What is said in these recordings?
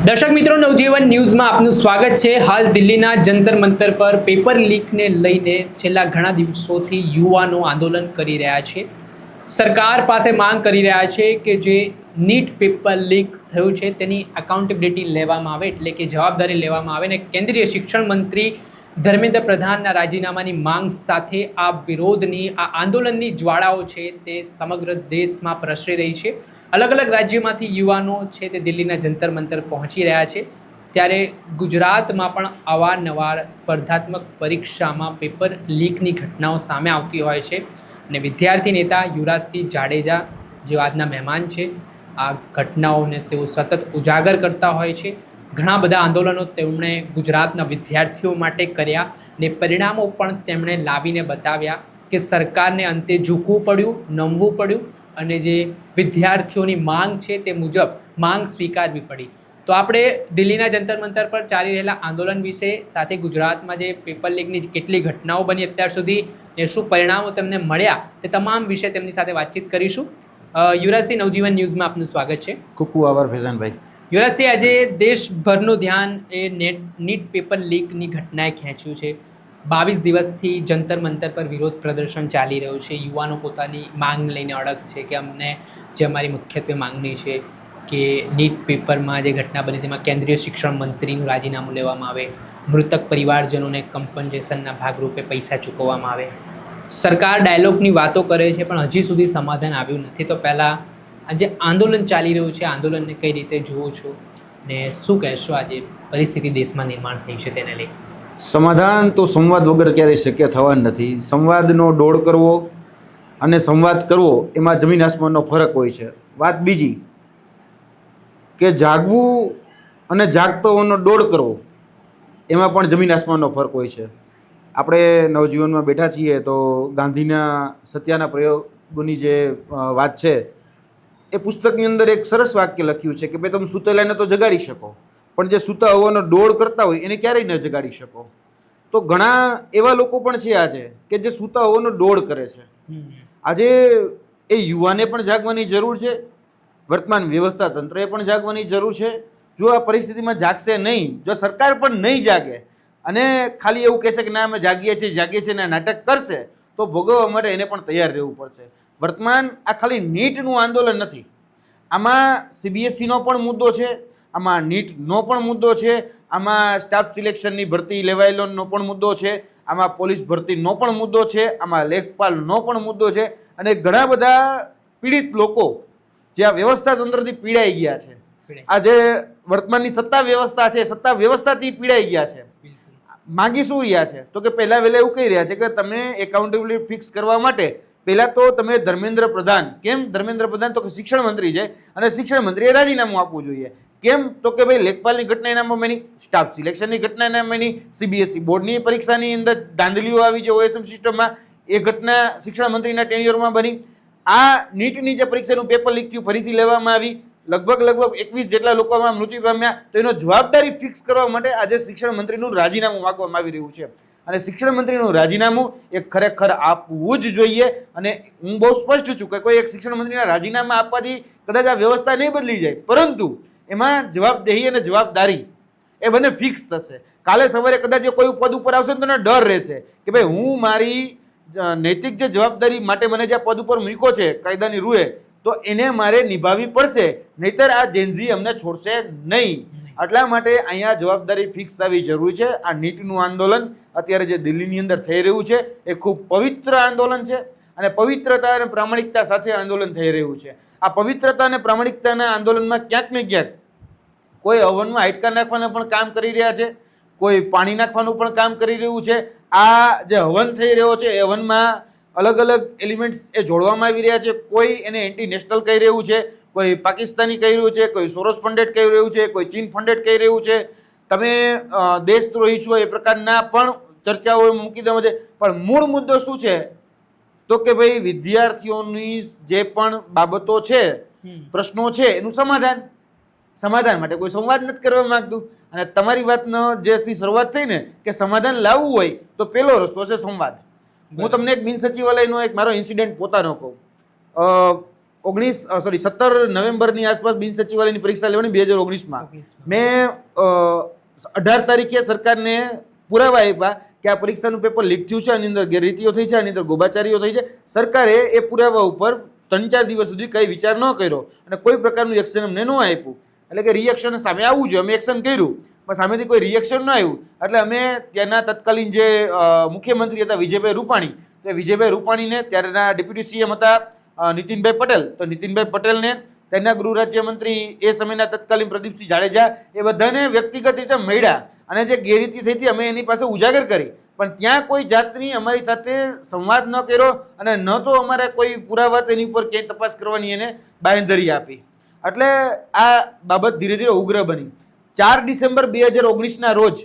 દર્શક મિત્રો, નવજીવન ન્યૂઝમાં આપનું સ્વાગત છે। હાલ દિલ્હીના જંતર મંતર પર પેપર લીકને લઈને છેલ્લા ઘણા દિવસોથી યુવાનો આંદોલન કરી રહ્યા છે। સરકાર પાસે માંગ કરી રહ્યા છે કે જે નીટ પેપર લીક થયું છે તેની એકાઉન્ટેબિલિટી લેવામાં આવે, એટલે કે જવાબદારી લેવામાં આવે, અને કેન્દ્રીય શિક્ષણ મંત્રી ધર્મેન્દ્ર પ્રધાનના રાજીનામાની માંગ સાથે આ વિરોધની આ આંદોલનની જ્વાળાઓ છે તે સમગ્ર દેશમાં પ્રસરી રહી છે। અલગ અલગ રાજ્યોમાંથી યુવાનો છે તે દિલ્હીના જંતર મંતર પહોંચી રહ્યા છે। ત્યારે ગુજરાતમાં પણ અવારનવાર સ્પર્ધાત્મક પરીક્ષામાં પેપર લીકની ઘટનાઓ સામે આવતી હોય છે અને વિદ્યાર્થી નેતા યુવરાજસિંહ જાડેજા જે આજના મહેમાન છે, આ ઘટનાઓને તેઓ સતત ઉજાગર કરતા હોય છે। ઘણા બધા આંદોલનો તેમણે ગુજરાતના વિદ્યાર્થીઓ માટે કર્યા ને પરિણામો પણ તેમણે લાવીને બતાવ્યા કે સરકારને અંતે ઝૂકવું પડ્યું, નમવું પડ્યું અને જે વિદ્યાર્થીઓની માંગ છે તે મુજબ માંગ સ્વીકારવી પડી। તો આપણે દિલ્હીના જંતર મંતર પર ચાલી રહેલા આંદોલન વિશે, સાથે ગુજરાતમાં જે પેપર લીકની કેટલી ઘટનાઓ બની અત્યાર સુધી ને શું પરિણામો તેમને મળ્યા તે તમામ વિશે તેમની સાથે વાતચીત કરીશું। યુવરાજસિંહ, નવજીવન ન્યૂઝમાં આપનું સ્વાગત છે। ખૂબ ખૂબ આભાર ફેઝાનભાઈ। યુવરાજસિંહ, આજે દેશભરનું ધ્યાન એ નીટ પેપર લીકની ઘટનાએ ખેંચ્યું છે। 22 દિવસથી જંતર મંતર પર વિરોધ પ્રદર્શન ચાલી રહ્યું છે। યુવાનો પોતાની માંગ લઈને અડગ છે કે અમને જે અમારી મુખ્યત્વે માંગણી છે કે નીટ પેપરમાં જે ઘટના બની તેમાં કેન્દ્રીય શિક્ષણ મંત્રીનું રાજીનામું લેવામાં આવે, મૃતક પરિવારજનોને કમ્પન્સેશનના ભાગરૂપે પૈસા ચૂકવવામાં આવે। સરકાર ડાયલોગની વાતો કરે છે પણ હજી સુધી સમાધાન આવ્યું નથી। તો પહેલાં આજે આંદોલન ચાલી રહ્યું છે, આંદોલનને કઈ રીતે જુઓ છો ને શું કહેશો આજે પરિસ્થિતિ દેશમાં નિર્માણ થઈ છે તેને લઈ? સમાધાન તો સંવાદ વગર ક્યારેય શક્ય થવાનું નથી। સંવાદનો દોડ કરવો અને સંવાદ કરવો એમાં જમીન આસમાનનો ફરક હોય છે। વાત બીજી કે જાગવું અને જાગતોનો દોડ કરવો એમાં પણ જમીન આસમાનનો ફરક હોય છે। આપણે નવજીવનમાં બેઠા છીએ તો ગાંધીના સત્યાના પ્રયોગોની જે વાત છે એ પુસ્તકની અંદર એક સરસ વાક્ય લખ્યું છે કે ભાઈ તમે સૂતેલાને તો જગાડી શકો પણ જે સૂતા હોવાનો દોડ કરતા હોય એને ક્યારેય ન જગાડી શકો। તો ઘણા એવા લોકો પણ છે આજે કે જે સૂતા હોવાનો દોડ કરે છે। આજે એ યુવાને પણ જાગવાની જરૂર છે, વર્તમાન વ્યવસ્થા તંત્રએ પણ જાગવાની જરૂર છે। જો આ પરિસ્થિતિમાં જાગશે નહીં, જો સરકાર પણ નહીં જાગે અને ખાલી એવું કહે છે કે ના અમે જાગીએ છીએ ને નાટક કરશે તો ભોગવવા માટે એને પણ તૈયાર રહેવું પડશે। વર્તમાન આ ખાલી નીટનું આંદોલન નથી, આમાં સીબીએસઈનો પણ મુદ્દો છે, આમાં નીટનો પણ મુદ્દો છે, આમાં સ્ટાફ સિલેક્શનની ભરતી લેવાયેલોનો પણ મુદ્દો છે, આમાં પોલીસ ભરતીનો પણ મુદ્દો છે, આમાં લેખપાલનો પણ મુદ્દો છે અને ઘણા બધા પીડિત લોકો જે આ વ્યવસ્થા તંત્રથી પીડાઈ ગયા છે, આ જે વર્તમાનની સત્તા વ્યવસ્થા છે સત્તા વ્યવસ્થાથી પીડાઈ ગયા છે। માગી શું રહ્યા છે તો કે પહેલા વહેલા એવું કહી રહ્યા છે કે તમે એકાઉન્ટેબિલિટી ફિક્સ કરવા માટે પહેલા તો તમે ધર્મેન્દ્ર પ્રધાન, કેમ ધર્મેન્દ્ર પ્રધાન તો કે શિક્ષણ મંત્રી છે અને શિક્ષણ મંત્રીએ રાજીનામું આપવું જોઈએ। કેમ તો કે ભાઈ લેખપાલની ઘટના એનામાં બની, સ્ટાફ સિલેક્શનની ઘટના એનામાં બની, સીબીએસઈ બોર્ડની પરીક્ષાની અંદર ધાંધલીઓ આવી છે ઓએસએમ સિસ્ટમમાં, એ ઘટના શિક્ષણ મંત્રીના ટેન્યુરમાં બની। આ નીટની જે પરીક્ષાનું પેપર લીક થયું ફરીથી લેવામાં આવી, લગભગ 21 જેટલા લોકોમાં મૃત્યુ પામ્યા। તો એનો જવાબદારી ફિક્સ કરવા માટે આજે શિક્ષણ મંત્રીનું રાજીનામું માંગવામાં આવી રહ્યું છે અને શિક્ષણ મંત્રીનું રાજીનામું એ ખરેખર આપવું જ જોઈએ। અને હું બહુ સ્પષ્ટ છું કે કોઈ એક શિક્ષણ મંત્રીના રાજીનામા આપવાથી કદાચ આ વ્યવસ્થા નહીં બદલી જાય, પરંતુ એમાં જવાબદેહી અને જવાબદારી એ બંને ફિક્સ થશે। કાલે સવારે કદાચ કોઈ પદ ઉપર આવશે તો એને ડર રહેશે કે ભાઈ હું મારી નૈતિક જે જવાબદારી માટે મને જે પદ ઉપર મૂક્યો છે કાયદાની રૂએ તો એને મારે નિભાવવી પડશે, નહીતર આ જેનઝી અમને છોડશે નહીં। એટલા માટે અહીંયા જવાબદારી ફિક્સ થવી જરૂરી છે। આ નીટનું આંદોલન અત્યારે જે દિલ્હીની અંદર થઈ રહ્યું છે એ ખૂબ પવિત્ર આંદોલન છે અને પવિત્રતા અને પ્રામાણિકતા સાથે આંદોલન થઈ રહ્યું છે। આ પવિત્રતા અને પ્રામાણિકતાના આંદોલનમાં ક્યાંક ને ક્યાંક કોઈ હવનમાં હાડકા નાખવાના પણ કામ કરી રહ્યા છે, કોઈ પાણી નાખવાનું પણ કામ કરી રહ્યું છે। આ જે હવન થઈ રહ્યો છે એ હવનમાં અલગ અલગ એલિમેન્ટ્સ એ જોડવામાં આવી રહ્યા છે। કોઈ એને એન્ટી નેશનલ કહી રહ્યું છે, કોઈ પાકિસ્તાની કહી રહ્યું છે, કોઈ સોરોસ ફંડેડ કહી રહ્યું છે, કોઈ ચીન ફંડેડ કહી રહ્યું છે, તમે દેશદ્રોહી છો એ પ્રકારના પણ ચર્ચાઓ મૂકી દે છે। પણ મૂળ મુદ્દો શું છે તો કે ભાઈ વિદ્યાર્થીઓની જે પણ બાબતો છે, પ્રશ્નો છે એનું સમાધાન માટે કોઈ સંવાદ નથી કરવા માંગતું। અને તમારી વાતનો જેથી શરૂઆત થઈ ને કે સમાધાન લાવવું હોય તો પહેલો રસ્તો છે સંવાદ। હું તમને એક બિન સચિવાલયનો એક મારો ઇન્સિડન્ટ પોતાનો કહું। 17 નવેમ્બરની આસપાસ બિન સચિવાલયની પરીક્ષા લેવાની 2019માં. મેં 18 તારીખે સરકારને પુરાવા આપ્યા કે આ પરીક્ષાનું પેપર લીક થયું છે, આની અંદર ગેરરીતિઓ થઈ છે, આની અંદર ગોબાચારીઓ થઈ છે. સરકારે એ પુરાવા ઉપર 3-4 દિવસ સુધી કંઈ વિચાર ન કર્યો અને કોઈ પ્રકારનું એક્શન અમને ન આપ્યું. એટલે કે રિએક્શન સામે આવવું જોઈએ. અમે એક્શન કર્યું પણ સામેથી કોઈ રિએક્શન ન આવ્યું. એટલે અમે ત્યાંના તત્કાલીન જે મુખ્યમંત્રી હતા વિજયભાઈ રૂપાણી, તો વિજયભાઈ રૂપાણીને ત્યારના ડેપ્યુટી સીએમ હતા નીતિનભાઈ પટેલ, તો નીતિનભાઈ પટેલને તેમના ગૃહ રાજ્યમંત્રી એ સમયના તત્કાલીન પ્રદીપસિંહ જાડેજા, એ બધાને વ્યક્તિગત રીતે મળ્યા અને જે ગેરરીતિ થઈ હતી અમે એની પાસે ઉજાગર કરી. પણ ત્યાં કોઈ જાતની અમારી સાથે સંવાદ ન કર્યો અને ન તો અમારે કોઈ પુરાવા તેની ઉપર ક્યાંય તપાસ કરવાની એને બાંહેધરી આપી. એટલે આ બાબત ધીરે ધીરે ઉગ્ર બની. 4 ડિસેમ્બર 2019ના રોજ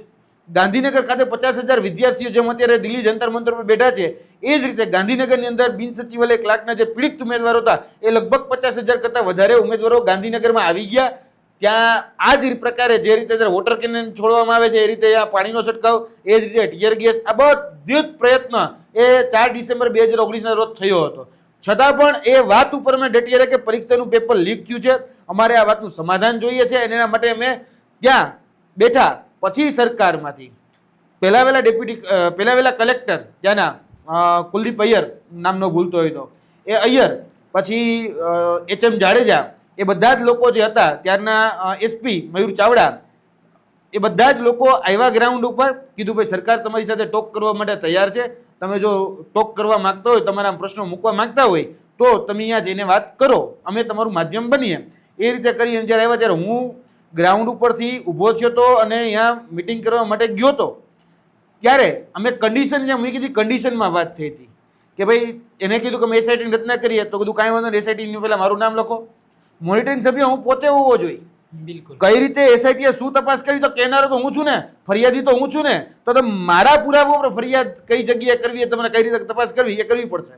ગાંધીનગર ખાતે 50,000 વિદ્યાર્થીઓ જેમ અત્યારે દિલ્હી જંતર મંતર પર બેઠા છે એ જ રીતે ગાંધીનગરની અંદર બિન સચિવાલય ક્લાર્કના જે પીડિત ઉમેદવારો હતા એ લગભગ 50,000 કરતાં વધારે ઉમેદવારો ગાંધીનગરમાં આવી ગયા. ત્યાં આ જ પ્રકારે જે રીતે વોટર કેનન છોડવામાં આવે છે એ રીતે આ પાણીનો છંટકાવ, એ જ રીતે ટીયર ગેસ, આ બધું જ પ્રયત્ન એ 4 ડિસેમ્બર 2019ના રોજ થયો હતો. છતાં પણ એ વાત ઉપર અમે ડટી રહ્યા કે પરીક્ષાનું પેપર લીક થયું છે, અમારે આ વાતનું સમાધાન જોઈએ છે. એના માટે અમે ત્યાં બેઠા. પછી સરકારમાંથી પહેલા કલેક્ટર ત્યાંના કુલદીપ અય્યર નામનો ભૂલતો હોય તો એ અય્યર, પછી HM જાડેજા, એ બધા જ લોકો જે હતા ત્યારના SP મયુર ચાવડા, એ બધા જ લોકો આવ્યા ગ્રાઉન્ડ ઉપર. કીધું ભાઈ સરકાર તમારી સાથે ટોક કરવા માટે તૈયાર છે, તમે જો ટોક કરવા માંગતા હોય, તમારા પ્રશ્નો મૂકવા માંગતા હોય તો તમે અહીંયા જઈને વાત કરો, અમે તમારું માધ્યમ બનીએ. એ રીતે કરી જ્યારે આવ્યા ત્યારે હું ગ્રાઉન્ડ ઉપરથી ઊભો થયો હતો અને અહીંયા મિટિંગ કરવા માટે ગયો હતો. ત્યારે અમે કન્ડિશન જે મેં કીધી કન્ડિશનમાં વાત થઈ હતી કે ભાઈ એને કીધું કે અમે SITની રચના કરીએ, તો કીધું કાંઈ વાંધો નહીં, SITની પહેલાં મારું નામ લખો. મોનિટરિંગ સભ્ય હું પોતે હોવો જોઈએ. બિલકુલ. કઈ રીતે SIT શું તપાસ કરી તો કહેનારો તો હું છું ને, ફરિયાદી તો હું છું ને. તો મારા પુરાવા ઉપર ફરિયાદ કઈ જગ્યાએ કરવી, તમને કઈ રીતે તપાસ કરવી એ કરવી પડશે.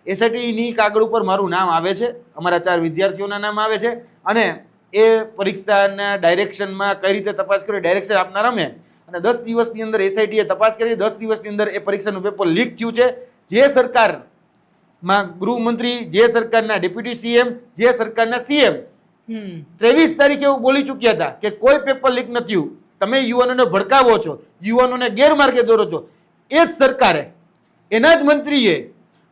SITની કાગળ ઉપર મારું નામ આવે છે, અમારા 4 વિદ્યાર્થીઓના નામ આવે છે અને એ પરીક્ષાના ડાયરેક્શનમાં કઈ રીતે તપાસ કરી ડાયરેક્શન આપનાર અમે. અને 10 દિવસની અંદર SITએ તપાસ કરી. 10 દિવસની અંદર એ પરીક્ષાનું પેપર લીક થયું છે. જે સરકારમાં ગૃહમંત્રી, જે સરકારના ડેપ્યુટી CM, જે સરકારના CM 23 તારીખે એવું બોલી ચૂક્યા હતા કે કોઈ પેપર લીક નથી થયું, તમે યુવાનોને ભડકાવો છો, યુવાનોને ગેરમાર્ગે દોરો છો. એ જ સરકારે, એના જ મંત્રીએ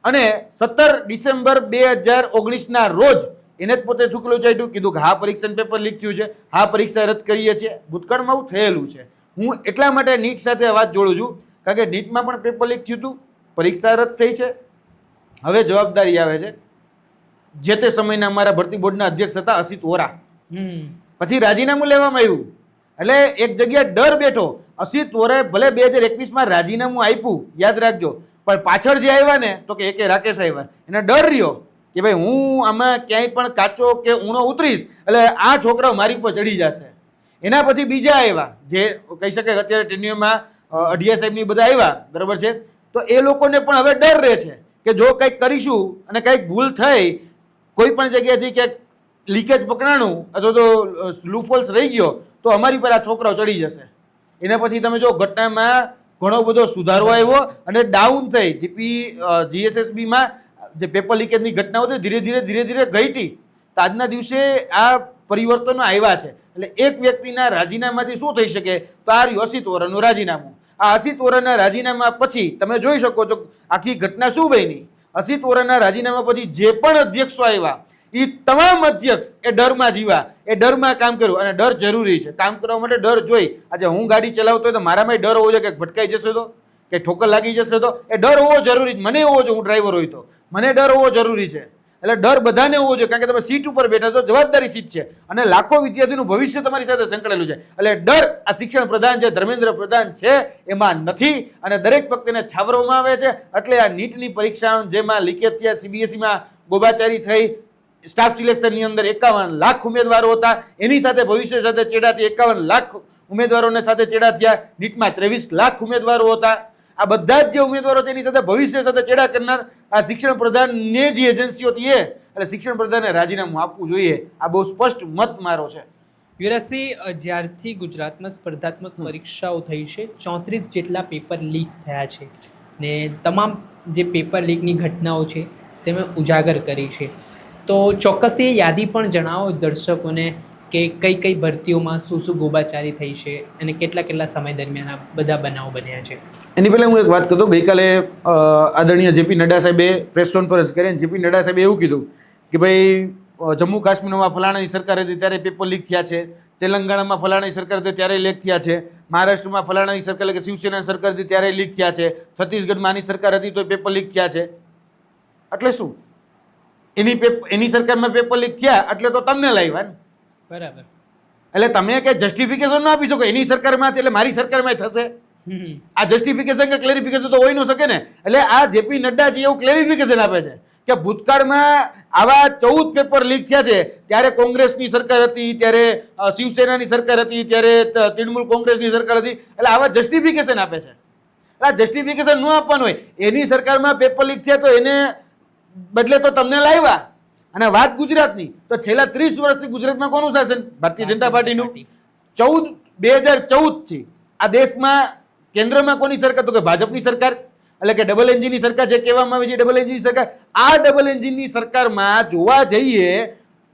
અને 17 ડિસેમ્બર 2019ના રોજ એને જ પોતે ચૂકલું ચાટ્યું, કીધું કે હા પરીક્ષાનું પેપર લીક થયું છે, હા પરીક્ષા રદ કરીએ છીએ. ભૂતકાળમાં આવું થયેલું છે. હું એટલા માટે નીટ સાથે વાત જોડું છું કારણ કે નીટમાં પણ પેપર લીક થયું હતું, પરીક્ષા રદ થઈ છે. હવે જવાબદારી આવે છે જે તે સમયના અમારા ભરતી બોર્ડના અધ્યક્ષ હતા અસિત વોરા, પછી રાજીનામું લેવામાં આવ્યું. એટલે એક જગ્યાએ ડર બેઠો. અસિત વોરાએ ભલે 2021માં રાજીનામું આપ્યું, યાદ રાખજો, પણ પાછળ જે આવ્યા ને તો કે AK રાકેશ આવ્યા, એને ડર રહ્યો કે ભાઈ હું આમાં ક્યાંય પણ કાચો કે ઊણો ઉતરીશ એટલે આ છોકરાઓ મારી ઉપર ચડી જશે. એના પછી બીજા આવ્યા જે કહી શકાય અત્યારે ટેન્યુરમાં અઢિયા સાહેબની બધા આવ્યા, બરાબર છે. તો એ લોકોને પણ હવે ડર રહે છે કે જો કંઈક કરીશું અને કંઈક ભૂલ થઈ, કોઈ પણ જગ્યાએથી ક્યાંક લીકેજ પકડાણું અથવા તો લૂપહોલ્સ રહી ગયો તો અમારી પર આ છોકરાઓ ચડી જશે. એના પછી તમે જો ઘટનામાં ઘણો બધો સુધારો આવ્યો અને ડાઉન થઈ. GSSBમાં જે પેપર લીકેજની ઘટનાઓ હતી ધીરે ધીરે ઘટી. તો આજના દિવસે આ પરિવર્તનો આવ્યા છે. એટલે એક વ્યક્તિના રાજીનામાથી શું થઈ શકે તો આ રહ્યું અસિત વોરાનું રાજીનામું. આ અસિત વોરાના રાજીનામા પછી તમે જોઈ શકો છો આખી ઘટના શું બની. અસિત વોરાના રાજીનામા પછી જે પણ અધ્યક્ષો આવ્યા એ તમામ અધ્યક્ષ એ ડરમાં જીવ્યા, એ ડરમાં કામ કર્યું. અને ડર જરૂરી છે, કામ કરવા માટે ડર જોઈ. આજે હું ગાડી ચલાવતો હોય તો મારામાં ડર હોવો જોઈએ કે ભટકાઈ જશે તો, કે ઠોકર લાગી જશે તો, એ ડર હોવો જરૂરી છે. મને હોવો જોઈએ, હું ડ્રાઈવર હોય તો મને ડર હોવો જરૂરી છે. એટલે ડર બધાને હોવો જોઈએ કારણ કે તમે સીટ ઉપર બેઠા છો, જવાબદારી સીટ છે અને લાખો વિદ્યાર્થીનું ભવિષ્ય તમારી સાથે સંકળાયેલું છે. એટલે ડર આ શિક્ષણ પ્રધાન છે, ધર્મેન્દ્ર પ્રધાન છે, એમાં નથી અને દરેક વખતે છાવરવામાં આવે છે. એટલે આ નીટની પરીક્ષા જેમાં લીકેજ થયા, CBSEમાં ગોબાચારી થઈ, સ્ટાફ સિલેક્શનની અંદર 51 લાખ ઉમેદવારો હતા, એની સાથે ભવિષ્ય સાથે ચેડા થઈ. 51 લાખ ઉમેદવારોને સાથે ચેડા થયા. નીટમાં 23 લાખ ઉમેદવારો હતા. આ બધા જ જે ઉમેદવારો છે એની સાથે ભવિષ્ય સાથે ચેડા કરનાર આ શિક્ષણ પ્રધાનને જે એજન્સીઓ હતી એટલે શિક્ષણ પ્રધાને રાજીનામું આપવું જોઈએ. આ બહુ સ્પષ્ટ મત મારો છે. યુવરાજસિંહ, જ્યારથી ગુજરાતમાં સ્પર્ધાત્મક પરીક્ષાઓ થઈ છે 34 જેટલા પેપર લીક થયા છે ને તમામ જે પેપર લીકની ઘટનાઓ છે તે મેં ઉજાગર કરી છે. તો ચોક્કસથી એ યાદી પણ જણાવો દર્શકોને કે કઈ કઈ ભરતીઓમાં શું શું ગોબાચારી થઈ છે અને કેટલા કેટલા સમય દરમિયાન આ બધા બનાવો બન્યા છે. એની પહેલાં હું એક વાત કરતો. ગઈકાલે આદરણીય જેપી નડ્ડા સાહેબે પ્રેસ કોન્ફરન્સ કરી અને જેપી નડ્ડા સાહેબે એવું કીધું કે ભાઈ જમ્મુ કાશ્મીરમાં ફલાણાની સરકાર હતી ત્યારે પેપર લીક થયા છે, તેલંગાણામાં ફલાણાની સરકાર હતી ત્યારે લીક થયા છે, મહારાષ્ટ્રમાં ફલાણાની સરકાર એટલે કે શિવસેનાની સરકાર હતી ત્યારે લીક થયા છે, છત્તીસગઢમાં આની સરકાર હતી તો પેપર લીક થયા છે. એટલે શું? એની સરકારમાં પેપર લીક થયા એટલે તો તમને લાવ્યા ને. બરાબર. એટલે તમે કે જસ્ટિફિકેશન ના આપી શકો એની સરકારમાં હતી એટલે મારી સરકારમાં થશે. આ જસ્ટિફિકેશન કે ક્લેરિફિકેશન તો હોઈ ન શકે ને. એટલે આ જેપી નડ્ડાજી એવું ક્લેરિફિકેશન આપે છે કે ભૂતકાળમાં આવા 14 પેપર લીક થયા છે, ત્યારે કોંગ્રેસની સરકાર હતી, ત્યારે શિવસેનાની સરકાર હતી, ત્યારે તૃણમૂલ કોંગ્રેસની સરકાર હતી. એટલે આવા જસ્ટિફિકેશન આપે છે. એટલે આ જસ્ટિફિકેશન ન આપવાનું હોય. એની સરકારમાં પેપર લીક થયા તો એને બદલે તો તમને લાવ્યા. અને વાત ગુજરાતની તો છેલ્લા 30 વર્ષથી ગુજરાતમાં કોનું શાસન? ભારતીય જનતા પાર્ટીનું. 2014 થી આ દેશમાં કેન્દ્રમાં કોની સરકાર? તો કે ભાજપની સરકાર. એટલે કે ડબલ એન્જિનની સરકાર જે કહેવામાં આવે છે ડબલ એન્જિનની સરકાર. આ ડબલ એન્જિનની સરકારમાં જોવા જઈએ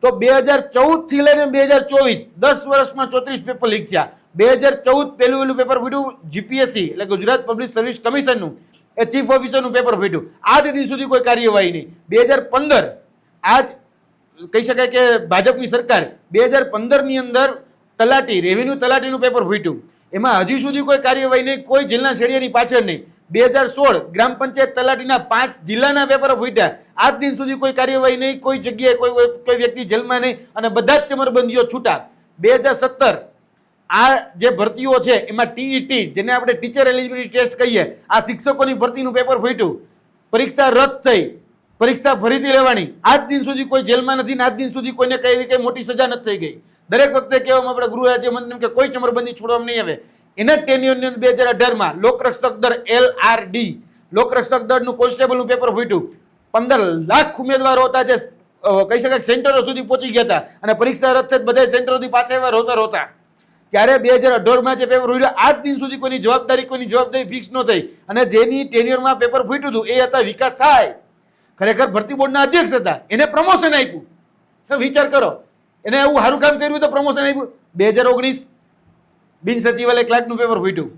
તો 2014 થી લઈને 2024 10 વર્ષમાં 34 પેપર લીક થયા. 2014 પહેલું પેપર ફૂટ્યું જીપીએસસી એટલે ગુજરાત પબ્લિક સર્વિસ કમિશનનું, એ ચીફ ઓફિસરનું પેપર ફૂટ્યું. આજ દિન સુધી કોઈ કાર્યવાહી નહીં. 2015 આજ કહી શકાય કે ભાજપની સરકાર 2015ની અંદર તલાટી રેવન્યુ તલાટીનું પેપર ફૂટ્યું. એમાં હજી સુધી કોઈ કાર્યવાહી નહીં, કોઈ જેલના શેડિયાની પાછળ નહીં. 2016 ગ્રામ પંચાયત તલાટીના 5 જિલ્લાના પેપરો ફૂટ્યા. આજ દિન સુધી કોઈ કાર્યવાહી નહીં, કોઈ જગ્યાએ કોઈ વ્યક્તિ જેલમાં નહીં અને બધા જ ચમરબંધીઓ છૂટા. 2017 આ જે ભરતીઓ છે એમાં ટીઈટી જેને આપણે ટીચર એલિજિબિલિટી ટેસ્ટ કહીએ, આ શિક્ષકોની ભરતીનું પેપર ફૂટ્યું. પરીક્ષા રદ થઈ, પરીક્ષા ફરીથી લેવાની. આજ દિન સુધી કોઈ જેલમાં નથી ને આજ દિન સુધી કોઈને કઈ મોટી સજા નથી થઈ ગઈ. દરેક વખતે કહેવામાં આપણે ગૃહ રાજ્યમંત્રી કે કોઈ ચમરબંધી છોડવામાં નહીં આવે. એના ટેન્યુઅરની અંદર 2018માં લોકરક્ષક દળ LRD લોકરક્ષક દળનું કોન્સ્ટેબલનું પેપર ફૂટ્યું. 15 લાખ ઉમેદવારો હતા જે કહી શકાય સેન્ટરો સુધી પહોંચી ગયા હતા અને પરીક્ષા રદ થઈ બધા સેન્ટરોથી પાછા એવા રોતા. ત્યારે 2018માં જે પેપર ફૂટ્યું આજ દિન સુધી કોઈની જવાબદારી ફિક્સ ન થઈ. અને જેની ટેન્યુઅરમાં પેપર ફૂટ્યું હતું એ હતા વિકાસ સહાય. ખરેખર ભરતી બોર્ડના અધ્યક્ષ હતા, એને પ્રમોશન આપ્યું. તો વિચાર કરો, એને એવું સારું કામ કર્યું તો પ્રમોશન આપ્યું. 2019 બિન સચિવાલય ક્લાર્કનું પેપર ફૂટ્યું.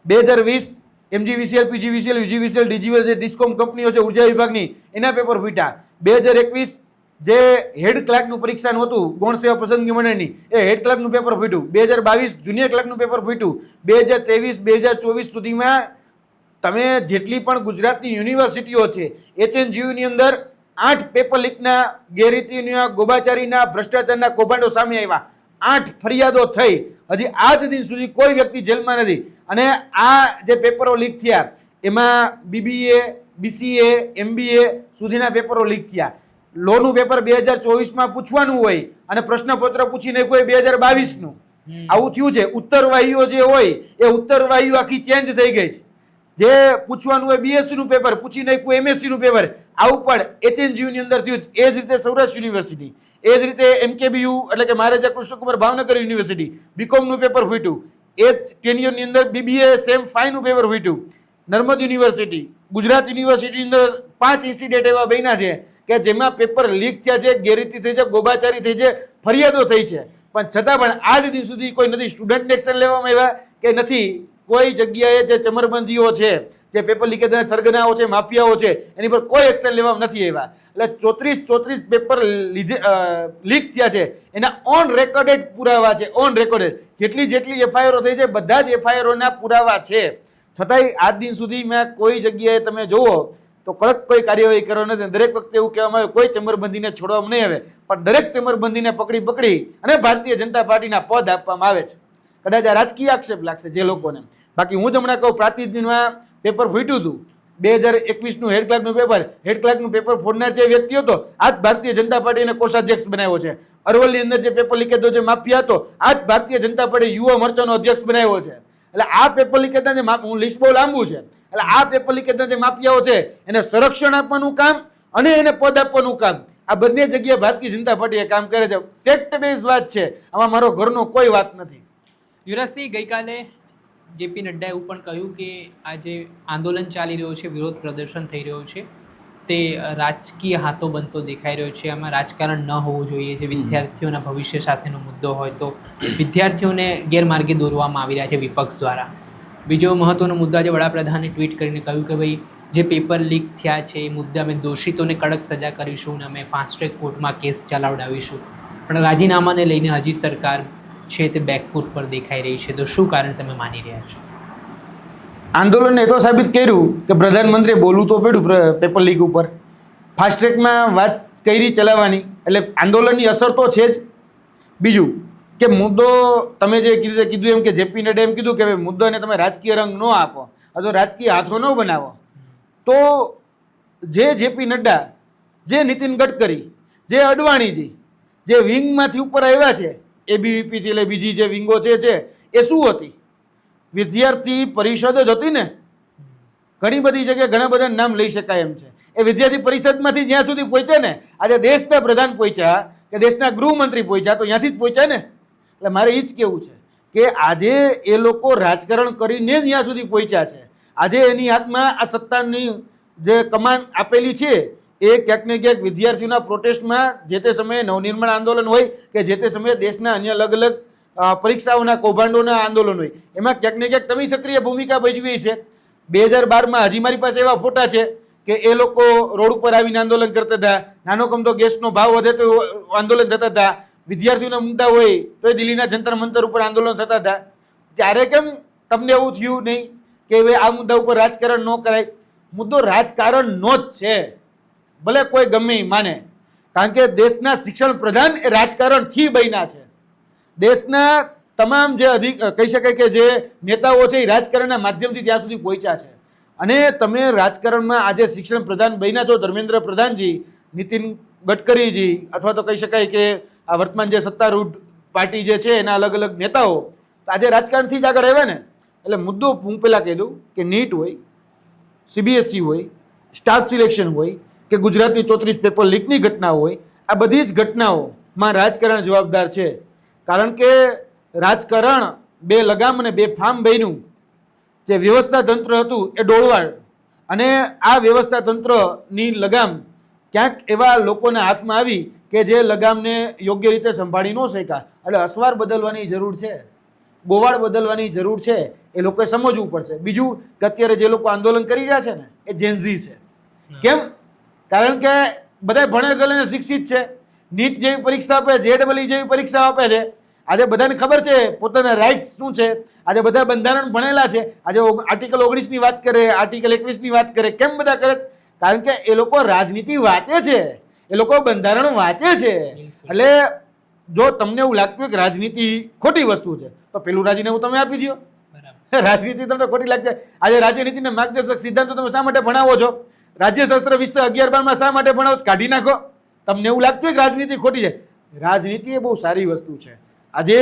2020 MGVCL, PGVCL, UGVCL, DGVCL જે ડિસ્કોમ કંપનીઓ છે ઉર્જા વિભાગની એના પેપર ફૂટ્યા. 2021 જે હેડ ક્લાર્કનું પરીક્ષાનું હતું ગૌણ સેવા પસંદગી મંડળની એ હેડ ક્લાર્કનું પેપર ફૂટ્યું. 2022 જુનિયર ક્લાર્કનું પેપર ફૂટ્યું. 2023 2024 સુધીમાં તમે જેટલી પણ ગુજરાતની યુનિવર્સિટીઓ છે HNGUની અંદર 8 પેપર લીકના ગેરરીતિના ગોબાચારીના ભ્રષ્ટાચારના કૌભાંડો સામે આવ્યા. 8 ફરિયાદો થઈ. હજી આજ દિન સુધી કોઈ વ્યક્તિ જેલમાં નથી. અને આ જે પેપરો લીક થયા એમાં BBA, BCA, MBA સુધીના પેપરો લીક થયા. લોનું પેપર 2024માં પૂછવાનું હોય અને પ્રશ્નપત્ર પૂછી નાખ્યું હોય 2022નું. આવું થયું છે. ઉત્તરવાહીઓ જે હોય એ ઉત્તરવાહીઓ આખી ચેન્જ થઈ ગઈ છે. જે પૂછવાનું હોય BSc નું પેપર પૂછી નાખ્યું MSc નું પેપર. આવું પણ HNGU ની અંદર થયું. એ જ રીતે સૌરાષ્ટ્ર યુનિવર્સિટી, એ જ રીતે MKBU એટલે કે મહારાજા કૃષ્ણકુમાર ભાવનગર યુનિવર્સિટી BCom નું પેપર ફૂટ્યું. એ જ ટેન્યુઅરની અંદર BBA સેમ 5 નું પેપર ફૂટ્યું. નર્મદ યુનિવર્સિટી, ગુજરાત યુનિવર્સિટીની અંદર 5 ઇન્સિડેન્ટ એવા બન્યા છે કે જેમાં પેપર લીક થયા છે, ગેરરીતિ થઈ છે, ગોબાચારી થઈ છે, ફરિયાદો થઈ છે. પણ છતાં પણ આજ દિન સુધી કોઈ નથી સ્ટુડન્ટ એક્શન લેવામાં આવ્યા કે નથી કોઈ જગ્યાએ જે ચમરબંધીઓ છે, જે પેપર લીકેજના સરગનાઓ છે, માફિયાઓ છે, એની પર કોઈ એક્શન લેવામાં નથી આવ્યા. એટલે 34 પેપર લીક થયા છે એના ઓન રેકોર્ડેડ પુરાવા છે. ઓન રેકોર્ડેડ જેટલી FIR થઈ છે બધા જ FIRના પુરાવા છે. છતાંય આજ દિન સુધીમાં કોઈ જગ્યાએ તમે જુઓ તો કડક કોઈ કાર્યવાહી કરવાની નથી. દરેક વખતે એવું કહેવામાં આવે કોઈ ચમરબંધીને છોડવામાં નહીં આવે, પણ દરેક ચમરબંધીને પકડી અને ભારતીય જનતા પાર્ટીના પદ આપવામાં આવે છે. કદાચ આ રાજકીય આક્ષેપ લાગશે જે લોકોને. બાકી હું જ હમણાં કહું પ્રાતિનિધિમાં પેપર ફૂટ્યું હતું 2021નું હેડ ક્લાર્કનું પેપર ફોડનાર જે વ્યક્તિ હતો આજ ભારતીય જનતા પાર્ટીને કોષાધ્યક્ષ બનાવ્યો છે. અરવલ્લી અંદર જે પેપર લીકેજનો જે માફિયા હતો આજ ભારતીય જનતા પાર્ટી યુવા મોરચાનો અધ્યક્ષ બનાવ્યો છે. એટલે આ પેપર લીકેજના જે હું લિસ્ટ બહુ લાંબુ છે. એટલે આ પેપર લીકેજના જે માફિયાઓ છે એને સંરક્ષણ આપવાનું કામ અને એને પદ આપવાનું કામ આ બંને જગ્યાએ ભારતીય જનતા પાર્ટી કામ કરે છે. ફેક્ટ બેઝ વાત છે, આમાં મારો ઘરનો કોઈ વાત નથી. યુવરાજસિંહ, ગઈકાલે જેપી નડ્ડાએ એવું પણ કહ્યું કે આ જે આંદોલન ચાલી રહ્યો છે, વિરોધ પ્રદર્શન થઈ રહ્યો છે, તે રાજકીય હાથો બનતો દેખાઈ રહ્યો છે. આમાં રાજકારણ ન હોવું જોઈએ. જે વિદ્યાર્થીઓના ભવિષ્ય સાથેનો મુદ્દો હોય તો વિદ્યાર્થીઓને ગેરમાર્ગે દોરવામાં આવી રહ્યા છે વિપક્ષ દ્વારા. બીજો મહત્વનો મુદ્દો આજે વડાપ્રધાને ટ્વીટ કરીને કહ્યું કે ભાઈ જે પેપર લીક થયા છે એ મુદ્દે અમે દોષિતોને કડક સજા કરીશું અને અમે ફાસ્ટ ટ્રેક કોર્ટમાં કેસ ચલાવડાવીશું. પણ રાજીનામાને લઈને હજી સરકાર છે તે બેકફૂટ પર દેખાઈ રહી છે. તો શું કારણ તમે માની રહ્યા છો? આંદોલને એ તો સાબિત કર્યું કે પ્રધાનમંત્રીએ બોલવું તો પડ્યું પેપર લીક ઉપર. ફાસ્ટ ટ્રેકમાં વાત કરી ચલાવવાની, એટલે આંદોલનની અસર તો છે જ. બીજું કે મુદ્દો તમે જે કીધું એમ કે જેપી નડ્ડા એમ કીધું કે મુદ્દાને તમે રાજકીય રંગ ન આપો અથવા રાજકીય હાથો ન બનાવો, તો જેપી નડ્ડા, જે નીતિન ગડકરી, જે અડવાણીજી, જે વિંગમાંથી ઉપર આવ્યા છે, એબીવીપીથી એટલે બીજી જે વિંગો છે એ શું હતી? વિદ્યાર્થી પરિષદ જ હતી ને. ઘણી બધી જગ્યાએ ઘણા બધા નામ લઈ શકાય એમ છે. એ વિદ્યાર્થી પરિષદમાંથી જ્યાં સુધી પહોંચ્યા ને, આજે દેશના પ્રધાન પહોંચ્યા કે દેશના ગૃહમંત્રી પહોંચ્યા, તો ત્યાંથી જ પહોંચ્યા ને. એટલે મારે એ જ કહેવું છે કે આજે એ લોકો રાજકારણ કરીને જ ત્યાં સુધી પહોંચ્યા છે. આજે એની હાથમાં આ સત્તાની જે કમાન આપેલી છે એ ક્યાંક ને ક્યાંક વિદ્યાર્થીઓના પ્રોટેસ્ટમાં, જે તે સમયે નવનિર્માણ આંદોલન હોય કે જે તે સમયે દેશના અન્ય અલગ અલગ પરીક્ષાઓના કૌભાંડોના આંદોલન હોય, એમાં ક્યાંક ને ક્યાંક તમે સક્રિય ભૂમિકા ભજવી છે. 2012માં હજી મારી પાસે એવા ફોટા છે કે એ લોકો રોડ ઉપર આવીને આંદોલન કરતા હતા. નાનો કમતો ગેસનો ભાવ વધે તો આંદોલન થતા હતા. વિદ્યાર્થીઓના મુદ્દા હોય તો એ દિલ્હીના જંતર મંતર ઉપર આંદોલન થતા હતા. ત્યારે કેમ તમને એવું થયું નહીં કે હવે આ મુદ્દા ઉપર રાજકારણ ન કરાય? મુદ્દો રાજકારણનો જ છે, ભલે કોઈ ગમે માને. કારણ કે દેશના શિક્ષણ પ્રધાન એ રાજકારણથી બન્યા છે. દેશના તમામ જે કહી શકાય કે જે નેતાઓ છે એ રાજકારણના માધ્યમથી ત્યાં સુધી પહોંચ્યા છે. અને તમે રાજકારણમાં આજે શિક્ષણ પ્રધાન બન્યા છો, ધર્મેન્દ્ર પ્રધાનજી, નીતિન ગડકરીજી, અથવા તો કહી શકાય કે આ વર્તમાન જે સત્તારૂઢ પાર્ટી જે છે એના અલગ અલગ નેતાઓ આજે રાજકારણથી જ આગળ આવ્યા ને. એટલે મુદ્દો હું પહેલાં કહી દઉં કે નીટ હોય, સીબીએસઈ હોય, સ્ટાફ સિલેક્શન હોય કે ગુજરાતની 34 પેપર લીકની ઘટના હોય, આ બધી જ ઘટનાઓમાં રાજકારણ જવાબદાર છે. કારણ કે રાજકારણ બે લગામ અને બે ફામ બન્યું. જે વ્યવસ્થા તંત્ર હતું એ ડોળવાળ, અને આ વ્યવસ્થા તંત્રની લગામ ક્યાંક એવા લોકોના હાથમાં આવી કે જે લગામને યોગ્ય રીતે સંભાળી ન શક્યા. એટલે અસવાર બદલવાની જરૂર છે, ગોવાળ બદલવાની જરૂર છે. એ લોકોએ સમજવું પડશે. બીજું કે અત્યારે જે લોકો આંદોલન કરી રહ્યા છે ને એ જેન્ઝી છે. કેમ? કારણ કે બધા ભણે ગયેલા શિક્ષિત છે. નીટ જેવી પરીક્ષા આપે, JEE જેવી પરીક્ષા આપે છે. આજે બધાને ખબર છે પોતાના રાઇટ્સ શું છે. આજે બધા બંધારણ ભણેલા છે. આજે આર્ટિકલ 19 ની વાત કરે, આર્ટિકલ 21 ની વાત કરે. કેમ બધા કરે? કારણ કે એ લોકો રાજનીતિ વાંચે છે, એ લોકો બંધારણ વાંચે છે. એટલે જો તમને એવું લાગતું હોય કે રાજનીતિ ખોટી વસ્તુ છે તો પેલું રાજીનામું તમે આપી દો. રાજનીતિ તમને ખોટી લાગશે. આજે રાજનીતિના માર્ગદર્શક સિદ્ધાંતો તમે શા માટે ભણાવો છો? રાજ્યશાસ્ત્ર વિષય 11-12માં શા માટે ભણાવો છો? કાઢી નાખો. તમને એવું લાગતું હોય કે રાજનીતિ ખોટી છે. રાજનીતિ એ બહુ સારી વસ્તુ છે. આજે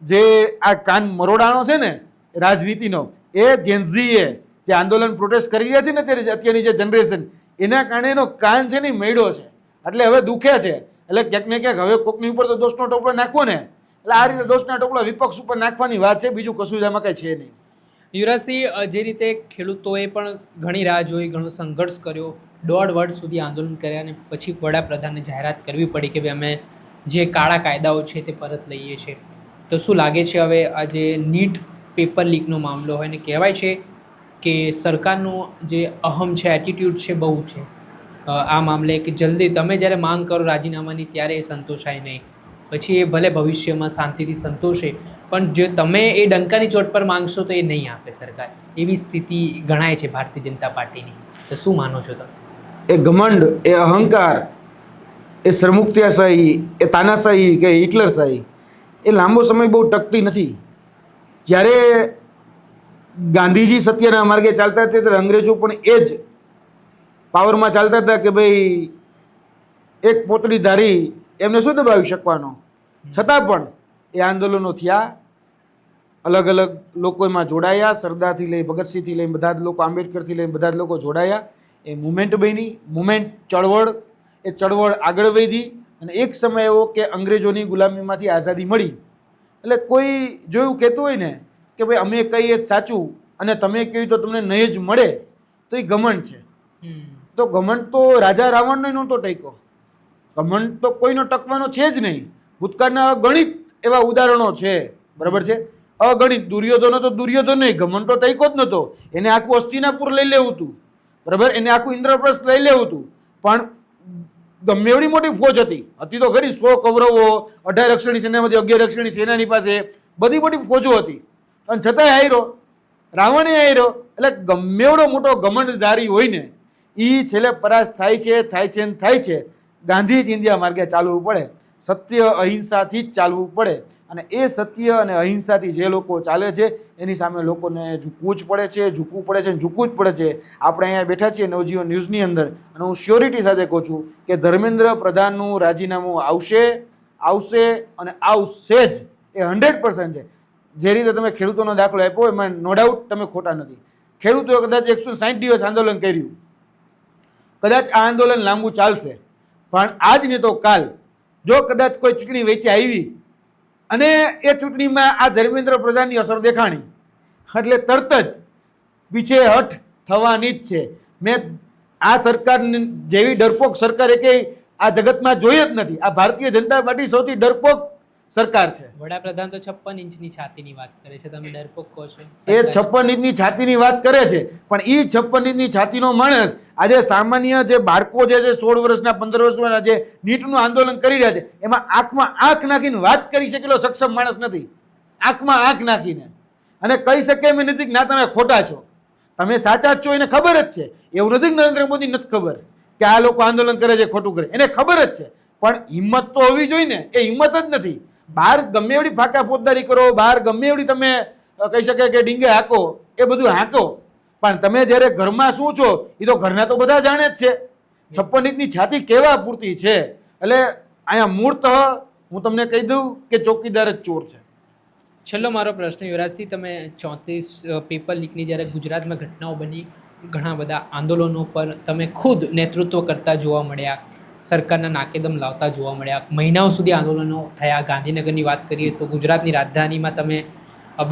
જે આ કાન મરોડાણો છે ને રાજનીતિનો, એ જેન્ઝીએ જે આંદોલન પ્રોટેસ્ટ કરી રહ્યા છે ને અત્યારની જે જનરેશન, એના કારણે એનો કાન છે ને મળ્યો છે. એટલે હવે દુખે છે. એટલે ક્યાંક ને ક્યાંક હવે કોકની ઉપર તો દોષનો ટોપલો નાખવો ને, એટલે આ રીતે દોષના ટોપલા વિપક્ષ ઉપર નાખવાની વાત છે. બીજું કશું જ આમાં કઈ છે નહીં. યુવરાજસિંહ, જે રીતે ખેડૂતોએ પણ ઘણી રાહ જોઈ, ઘણો સંઘર્ષ કર્યો, 1.5 વર્ષ સુધી આંદોલન કર્યા અને પછી વડાપ્રધાનને જાહેરાત કરવી પડી કે ભાઈ અમે જે કાળા કાયદાઓ છે તે પરત લઈએ છીએ. તો શું લાગે છે હવે આ જે નીટ પેપર લીકનો મામલો હોય ને કહેવાય છે કે સરકારનો જે અહમ છે, એટીટ્યૂડ છે, બહુ છે આ મામલે, કે જલ્દી તમે જ્યારે માંગ કરો રાજીનામાની ત્યારે એ સંતોષાય નહીં, પછી એ ભલે ભવિષ્યમાં શાંતિથી સંતોષે, પણ જો તમે એ ડંકાની ચોટ પર માંગશો તો એ નહીં આપે સરકાર. એવી સ્થિતિ ગણાય છે ભારતીય જનતા પાર્ટીની. તો શું માનો છો તમે? એ ઘમંડ, એ અહંકાર, એ સરમુખત્યાશાહી, એ તાનાશાહી કે હિટલરશાહી એ લાંબો સમય બહુ ટકતી નથી. જ્યારે ગાંધીજી સત્યના માર્ગે ચાલતા હતા ત્યારે અંગ્રેજો પણ એ જ પાવરમાં ચાલતા હતા કે ભાઈ એક પોતળી ધારી એમને શું દબાવી શકવાનો. છતાં પણ એ આંદોલનો થયા, અલગ અલગ લોકો એમાં જોડાયા. સરદારથી લઈ ભગતસિંહથી લઈને બધા જ લોકો, આંબેડકરથી લઈને બધા જ લોકો જોડાયા. એ મુમેન્ટ બની, મુમેન્ટ ચળવળ, એ ચળવળ આગળ વધી અને એક સમય એવો કે અંગ્રેજોની ગુલામીમાંથી આઝાદી મળી. એટલે કોઈ જોયું કહેતું હોય ને કે ભાઈ અમે કહીએ જ સાચું અને તમે કહ્યું તો તમને નહીં જ મળે, તો એ ઘમંડ છે. તો ઘમંડ તો રાજા રાવણને નહોતો ટક્યો. ઘમંડ તો કોઈનો ટકવાનો છે જ નહીં. ભૂતકાળના અગણિત એવા ઉદાહરણો છે, બરાબર છે, અગણિત. દુર્યોધનો તો દુર્યોધન નહીં, ઘમંડ તો ટક્યો જ નહોતો. એને આખું હસ્તિનાપુર લઈ લેવું હતું, બરાબર, એને આખું ઇન્દ્રપ્રસ્થ લઈ લેવું હતું, પણ ગમે એવડી મોટી ફોજ હતી તો ખરી, 100 કૌરવો, 18 અક્ષરની સેનામાંથી 11 અક્ષરની સેનાની પાસે બધી મોટી ફોજો હતી, અને છતાંય હાર્યો, રાવણે હાર્યો. એટલે ગમે એવડો મોટો ઘમંડધારી હોય ને એ છેલ્લે પરાસ્ત થાય છે. ગાંધી જ ઇન્ડિયા માર્ગે ચાલવું પડે, સત્ય અહિંસાથી જ ચાલવું પડે, અને એ સત્ય અને અહિંસાથી જે લોકો ચાલે છે એની સામે લોકોને ઝૂકવું જ પડે છે, ઝૂકવું જ પડે છે. આપણે અહીંયા બેઠા છીએ નવજીવન ન્યૂઝની અંદર, અને હું શ્યોરિટી સાથે કહું છું કે ધર્મેન્દ્ર પ્રધાનનું રાજીનામું આવશે અને આવશે જ, એ 100% છે. જે રીતે તમે ખેડૂતોનો દાખલો આપ્યો એમાં નો ડાઉટ તમે ખોટા નથી. ખેડૂતોએ કદાચ 160 દિવસ આંદોલન કર્યું, કદાચ આ આંદોલન લાંબુ ચાલશે, પણ આજ ને તો કાલ જો કદાચ કોઈ ચૂંટણી વચ્ચે આવી અને એ ચૂંટણીમાં આ ધર્મેન્દ્ર પ્રધાનની અસર દેખાણી, એટલે તરત જ પીછેહઠ થવાની જ છે. મેં આ સરકાર જેવી ડરપોક સરકાર કે આ જગતમાં જોઈ જ નથી. આ ભારતીય જનતા પાર્ટી સૌથી ડરપોક સરકાર છે. વડાપ્રધાન તો 56 ઇંચની છાતીની વાત કરે છે, તમે ડરપોક કહો છો? એ 56 ઇંચની છાતીની વાત કરે છે, પણ એ 56 ઇંચની છાતીનો માણસ આજે સામાન્ય જે બાળકો જે છે 16 વર્ષના 15 વર્ષના જે નીટનું આંદોલન કરી રહ્યા છે એમાં આંખમાં આંખ નાખીને વાત કરી શકેલો સક્ષમ માણસ નથી. આંખમાં આંખ નાખીને અને કહી શકે એમ નથી કે ના તમે ખોટા છો, તમે સાચા જ છો, એને ખબર જ છે. એવું નથી કે નરેન્દ્ર મોદી નથી ખબર કે આ લોકો આંદોલન કરે છે ખોટું કરે, એને ખબર જ છે, પણ હિંમત તો હોવી જોઈએ ને, એ હિંમત જ નથી. બહાર ગમે એવડી ફાકા ફોજદારી કરો, બહાર ગમે એવડી તમે કહી શકે કે ડીંગે હાંકો, એ બધું હાંકો, પણ તમે જ્યારે ઘરમાં શું છો એ તો ઘરના તો બધા જાણે જ છે. 56 ઇંચની છાતી કેવા પૂરતી છે. એટલે અહીંયા મૂળતઃ હું તમને કહી દઉં કે ચોકીદાર જ ચોર છે. છેલ્લો મારો પ્રશ્ન યુવરાજસિંહ, તમે 34 પેપર લીકની જ્યારે ગુજરાતમાં ઘટનાઓ બની, ઘણા બધા આંદોલનો પર તમે ખુદ નેતૃત્વ કરતા જોવા મળ્યા, સરકારના નાકેદમ લાવતા જોવા મળ્યા, મહિનાઓ સુધી આંદોલનો થયા. ગાંધીનગરની વાત કરીએ તો ગુજરાતની રાજધાનીમાં તમે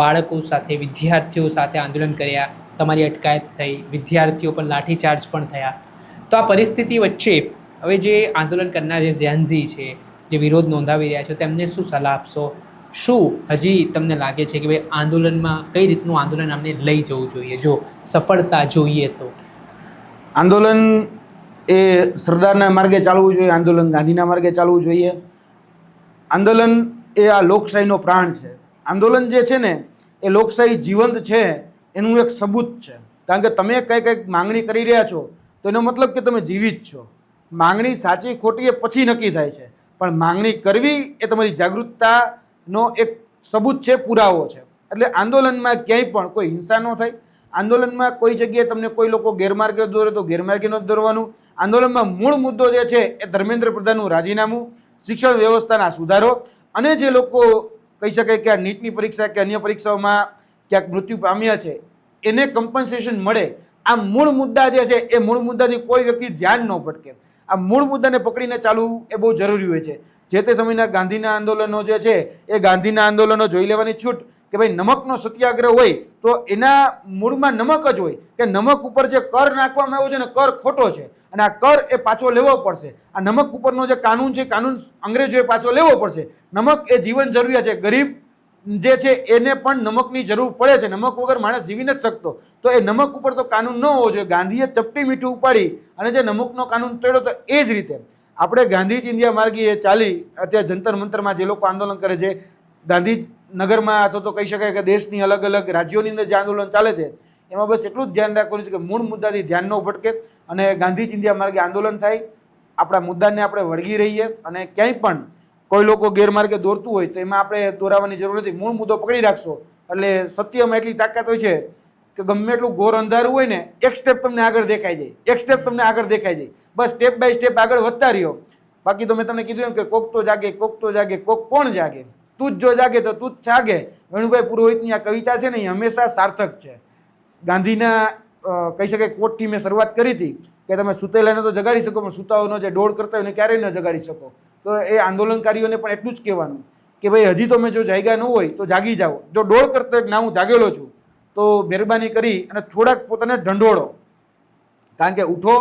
બાળકો સાથે, વિદ્યાર્થીઓ સાથે આંદોલન કર્યા, તમારી અટકાયત થઈ, વિદ્યાર્થીઓ પર લાઠીચાર્જ પણ થયા. તો આ પરિસ્થિતિ વચ્ચે હવે જે આંદોલન કરનાર જે ઝેનઝી છે, જે વિરોધ નોંધાવી રહ્યા છે, તેમને શું સલાહ આપશો? શું હજી તમને લાગે છે કે ભાઈ આંદોલનમાં કઈ રીતનું આંદોલન અમને લઈ જવું જોઈએ જો સફળતા જોઈએ તો? આંદોલન એ સરદારના માર્ગે ચાલવું જોઈએ, આંદોલન ગાંધીના માર્ગે ચાલવું જોઈએ. આંદોલન એ આ લોકશાહીનો પ્રાણ છે. આંદોલન જે છે ને એ લોકશાહી જીવંત છે એનું એક સબૂત છે. કારણ કે તમે કંઈક માંગણી કરી રહ્યા છો તો એનો મતલબ કે તમે જીવિત છો. માંગણી સાચી ખોટી એ પછી નક્કી થાય છે, પણ માંગણી કરવી એ તમારી જાગૃતતાનો એક સબૂત છે, પુરાવો છે. એટલે આંદોલનમાં ક્યાંય પણ કોઈ હિંસા ન થાય. આંદોલનમાં કોઈ જગ્યાએ તમને કોઈ લોકો ગેરમાર્ગે દોરે તો ગેરમાર્ગે ન દોરવાનું. આંદોલનમાં મૂળ મુદ્દો જે છે એ ધર્મેન્દ્ર પ્રધાનનું રાજીનામું, શિક્ષણ વ્યવસ્થાના સુધારો, અને જે લોકો કહી શકાય કે આ નીટની પરીક્ષા કે અન્ય પરીક્ષાઓમાં ક્યાંક મૃત્યુ પામ્યા છે એને કમ્પન્સેશન મળે. આ મૂળ મુદ્દા જે છે એ મૂળ મુદ્દાથી કોઈ વ્યક્તિ ધ્યાન ન ભટકે. આ મૂળ મુદ્દાને પકડીને ચાલવું એ બહુ જરૂરી હોય છે. જે તે સમયના ગાંધીના આંદોલનો જે છે એ ગાંધીના આંદોલનો જોઈ લેવાની છૂટ કે ભાઈ નમકનો સત્યાગ્રહ હોય તો એના મૂળમાં નમક જ હોય કે નમક ઉપર જે કર નાખવામાં આવ્યો છે ને કર ખોટો છે અને આ કર એ પાછો લેવો પડશે. આ નમક ઉપરનો જે કાનૂન છે કાનૂન અંગ્રેજોએ પાછો લેવો પડશે. નમક એ જીવન જરૂરિયાત છે. ગરીબ જે છે એને પણ નમકની જરૂર પડે છે. નમક વગર માણસ જીવી નથી શકતો. તો એ નમક ઉપર તો કાનૂન ન હોવો જોઈએ. ગાંધીએ ચપટી મીઠું ઉપાડી અને જે નમકનો કાનૂન તોડ્યો તો એ જ રીતે આપણે ગાંધી જ ઇન્ડિયા માર્ગે ચાલી અત્યારે જંતર મંતરમાં જે લોકો આંદોલન કરે છે, ગાંધીનગરમાં અથવા તો કહી શકાય કે દેશની અલગ અલગ રાજ્યોની અંદર જે આંદોલન ચાલે છે એમાં બસ એટલું જ ધ્યાન રાખવાનું છે કે મૂળ મુદ્દાથી ધ્યાન ન ભટકે અને ગાંધી જ ઇન્ડિયા માર્ગે આંદોલન થાય. આપણા મુદ્દાને આપણે વળગી રહીએ અને ક્યાંય પણ કોઈ લોકો ગેરમાર્ગે દોરતું હોય તો એમાં આપણે દોરાવાની જરૂર નથી. મૂળ મુદ્દો પકડી રાખશો એટલે સત્યમાં એટલી તાકાત હોય છે કે ગમે એટલું ઘોર અંધારું હોય ને એક સ્ટેપ તમને આગળ દેખાઈ જાય, એક સ્ટેપ તમને આગળ દેખાઈ જાય. બસ સ્ટેપ બાય સ્ટેપ આગળ વધતા રહ્યો. બાકી તો મેં તમને કીધું એમ કે કોક તો જાગે, કોક તો જાગે, કોક કોણ જાગે? તું જ જો જાગે તો તું જ જાગે. વેણુભાઈ પુરોહિતની આ કવિતા છે ને એ હંમેશા સાર્થક છે. ગાંધીના કહી શકાય કોટથી મેં શરૂઆત કરી હતી કે તમે સુતેલાને તો જગાડી શકો પણ સુતાઓનો જે દોડ કરતા હોય એને ક્યારેય ન જગાડી શકો. તો એ આંદોલનકારીઓને પણ એટલું જ કહેવાનું કે ભાઈ હજી તો મેં જો જાગ્યા ન હોય તો જાગી જાઓ. જો દોડ કરતો હોય કે ના હું જાગેલો છું તો મહેરબાની કરી અને થોડાક પોતાને ઢંઢોળો. કારણ કે ઉઠો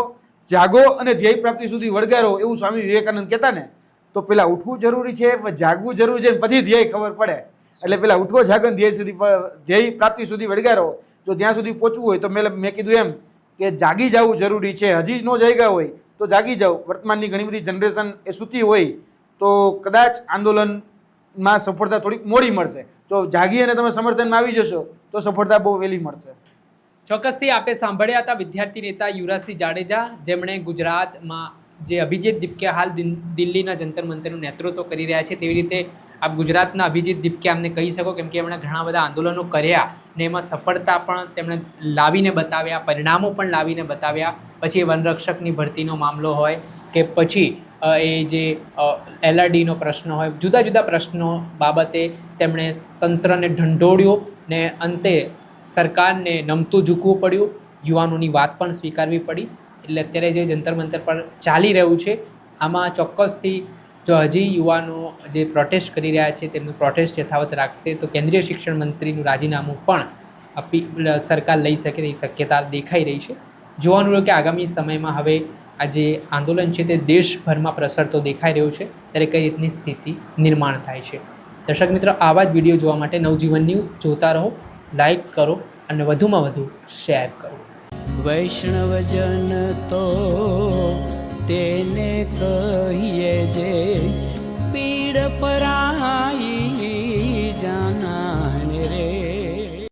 જાગો અને ધ્યેય પ્રાપ્તિ સુધી વળગારો એવું સ્વામી વિવેકાનંદ કહેતા ને, તો પેલા ઉઠવું જરૂરી છે, પછી જાગવું જરૂરી છે, પછી ધ્યેય ખબર પડે. એટલે પેલા ઉઠવો જાગો ને ધ્યેય પ્રાપ્તિ સુધી વળગારો. જો ત્યાં સુધી પહોંચવું હોય તો મેં કીધું એમ કે જાગી જવું જરૂરી છે. હજી ન જાગ્યા હોય તો જાગી જાવ. વર્તમાનની ઘણી બધી જનરેશન એ સૂતી હોય તો કદાચ આંદોલનમાં સફળતા થોડીક મોડી મળશે. જો જાગી અને તમે સમર્થનમાં આવી જશો તો સફળતા બહુ વહેલી મળશે. ચોક્કસથી આપે સાંભળ્યા હતા વિદ્યાર્થી નેતા યુવરાજસિંહ જાડેજા, જેમણે ગુજરાતમાં જે અભિજીત દીપકે હાલ દિલ્હીના જંતર મંતરનું નેતૃત્વ કરી રહ્યા છે, તેવી રીતે આપ ગુજરાતના અભિજીત દીપકે અમને કહી શકો, કેમ કે એમણે ઘણા બધા આંદોલનો કર્યા ને એમાં સફળતા પણ તેમણે લાવીને બતાવ્યા, પરિણામો પણ લાવીને બતાવ્યા. પછી એ વનરક્ષકની ભરતીનો મામલો હોય કે પછી એ જે LRDનો પ્રશ્ન હોય, જુદા જુદા પ્રશ્નો બાબતે તેમણે તંત્રને ઢંઢોળ્યું ને અંતે સરકારને નમતું ઝૂકવું પડ્યું, યુવાનોની વાત પણ સ્વીકારવી પડી. એટલે અત્યારે જે જંતર મંતર પર ચાલી રહ્યું છે આમાં ચોક્કસથી જો હજી યુવાનો જે પ્રોટેસ્ટ કરી રહ્યા છે તેમનું પ્રોટેસ્ટ યથાવત રાખશે તો કેન્દ્રીય શિક્ષણ મંત્રીનું રાજીનામું પણ સરકાર લઈ શકે તેવી શક્યતા દેખાઈ રહી છે. જોવાનું રહ્યું કે આગામી સમયમાં હવે આ જે આંદોલન છે તે દેશભરમાં પ્રસરતો દેખાઈ રહ્યું છે, ત્યારે કઈ રીતની સ્થિતિ નિર્માણ થાય છે. દર્શક મિત્રો, આવા જ વિડીયો જોવા માટે નવજીવન ન્યૂઝ જોતા રહો, લાઈક કરો અને વધુમાં વધુ શેર કરો. વૈષ્ણવજન તો તેને કહીએ જે પીડ પરાઈ.